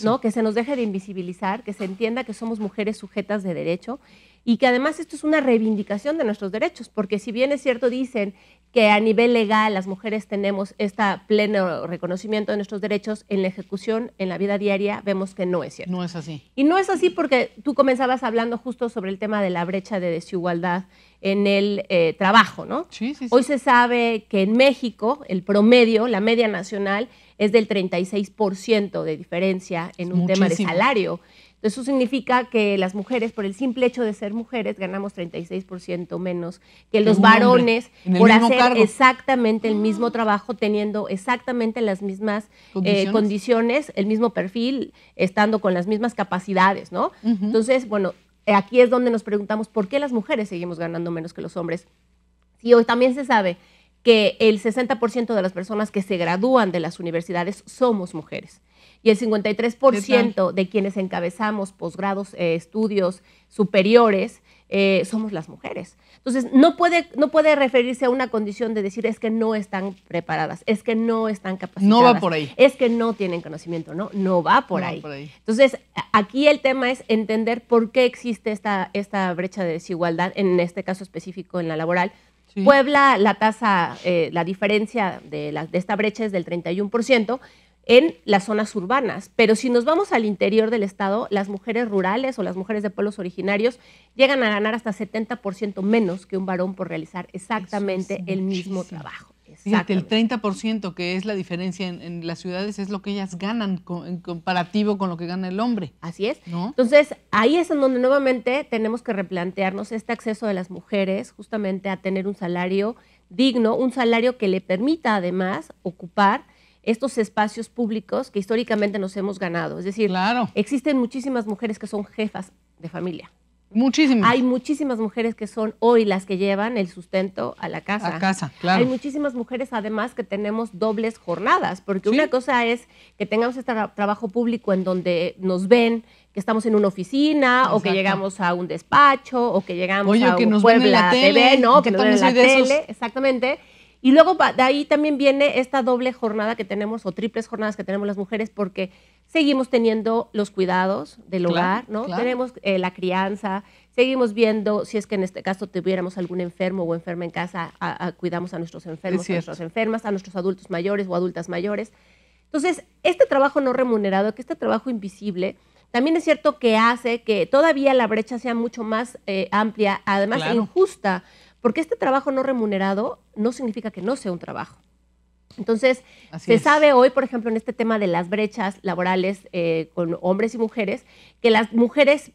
¿no? Que se nos deje de invisibilizar, que se entienda que somos mujeres sujetas de derecho y que además esto es una reivindicación de nuestros derechos, porque si bien es cierto, dicen que a nivel legal las mujeres tenemos este pleno reconocimiento de nuestros derechos, en la ejecución, en la vida diaria, vemos que no es cierto. No es así. Y no es así porque tú comenzabas hablando justo sobre el tema de la brecha de desigualdad en el trabajo, ¿no? Sí. Hoy se sabe que en México el promedio, la media nacional, es del 36% de diferencia en un tema de salario. Eso significa que las mujeres, por el simple hecho de ser mujeres, ganamos 36% menos que los varones por hacer exactamente el mismo trabajo, teniendo exactamente las mismas condiciones, el mismo perfil, estando con las mismas capacidades, ¿no? Entonces, bueno, aquí es donde nos preguntamos por qué las mujeres seguimos ganando menos que los hombres. Y hoy también se sabe que el 60% de las personas que se gradúan de las universidades somos mujeres. Y el 53% de quienes encabezamos posgrados, estudios superiores, somos las mujeres. Entonces, no puede referirse a una condición de decir es que no están preparadas, es que no están capacitadas. No va por ahí. Es que no tienen conocimiento, no va por ahí. Entonces, aquí el tema es entender por qué existe esta brecha de desigualdad, en este caso específico en la laboral. Sí. Puebla, la tasa, la diferencia de esta brecha es del 31%, en las zonas urbanas, pero si nos vamos al interior del estado, las mujeres rurales o las mujeres de pueblos originarios llegan a ganar hasta 70% menos que un varón por realizar exactamente el mismo trabajo. Fíjate, el 30% que es la diferencia en las ciudades es lo que ellas ganan en comparativo con lo que gana el hombre. Así es. ¿No? Entonces, ahí es en donde nuevamente tenemos que replantearnos este acceso de las mujeres justamente a tener un salario digno, un salario que le permita además ocupar estos espacios públicos que históricamente nos hemos ganado. Es decir, existen muchísimas mujeres que son jefas de familia. Muchísimas. Hay muchísimas mujeres que son hoy las que llevan el sustento a la casa. A casa, claro. Hay muchísimas mujeres además que tenemos dobles jornadas, porque una cosa es que tengamos este trabajo público en donde nos ven que estamos en una oficina, o que llegamos a un despacho, o que llegamos a un Puebla TV, ¿no? Que nos ven en la tele, exactamente. Y luego de ahí también viene esta doble jornada que tenemos, o triples jornadas que tenemos las mujeres, porque seguimos teniendo los cuidados del hogar, ¿no? Tenemos la crianza, seguimos viendo, si es que en este caso tuviéramos algún enfermo o enferma en casa, cuidamos a nuestros enfermos, a nuestras enfermas, a nuestros adultos mayores o adultas mayores. Entonces, este trabajo no remunerado, que este trabajo invisible, también es cierto que hace que todavía la brecha sea mucho más amplia, además injusta, porque este trabajo no remunerado no significa que no sea un trabajo. Entonces, se sabe hoy, por ejemplo, en este tema de las brechas laborales con hombres y mujeres, que las mujeres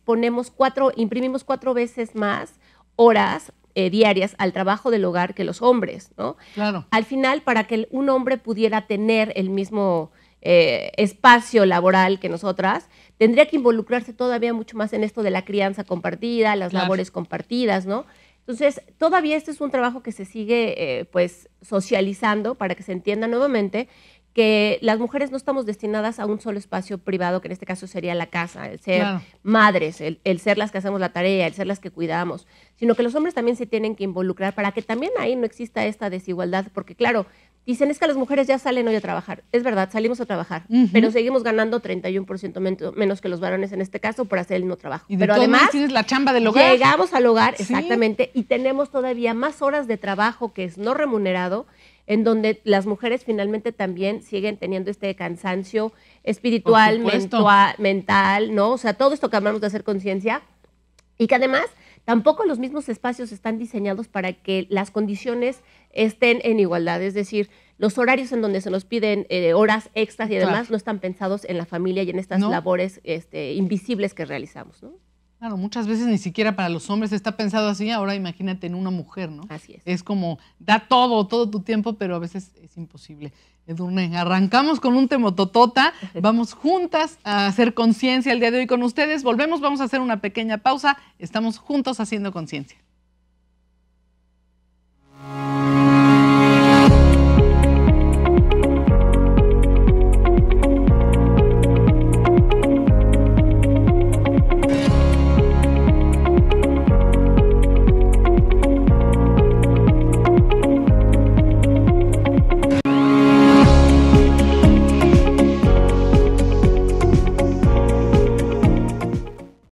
imprimimos 4 veces más horas diarias al trabajo del hogar que los hombres, ¿no? Claro. Al final, para que un hombre pudiera tener el mismo espacio laboral que nosotras, tendría que involucrarse todavía mucho más en esto de la crianza compartida, las labores compartidas, ¿no? Entonces, todavía este es un trabajo que se sigue pues socializando para que se entienda nuevamente que las mujeres no estamos destinadas a un solo espacio privado, que en este caso sería la casa, el ser madres, el ser las que hacemos la tarea, el ser las que cuidamos, sino que los hombres también se tienen que involucrar para que también ahí no exista esta desigualdad, porque claro, dicen es que las mujeres ya salen hoy a trabajar. Es verdad, salimos a trabajar, pero seguimos ganando 31% menos que los varones en este caso por hacer el mismo trabajo. Y pero además tienes la chamba del hogar. Llegamos al hogar, exactamente, y tenemos todavía más horas de trabajo que es no remunerado, en donde las mujeres finalmente también siguen teniendo este cansancio espiritual, mental, ¿no? O sea, todo esto que hablamos de hacer conciencia, y que además tampoco los mismos espacios están diseñados para que las condiciones estén en igualdad. Es decir, los horarios en donde se nos piden horas extras y además no están pensados en la familia y en estas labores invisibles que realizamos, ¿no? Claro, muchas veces ni siquiera para los hombres está pensado así, ahora imagínate en una mujer, ¿no? Así es. Es como, da todo tu tiempo, pero a veces es imposible. Edurne, arrancamos con un temototota, vamos juntas a hacer conciencia el día de hoy con ustedes, volvemos, vamos a hacer una pequeña pausa, estamos juntos haciendo conciencia.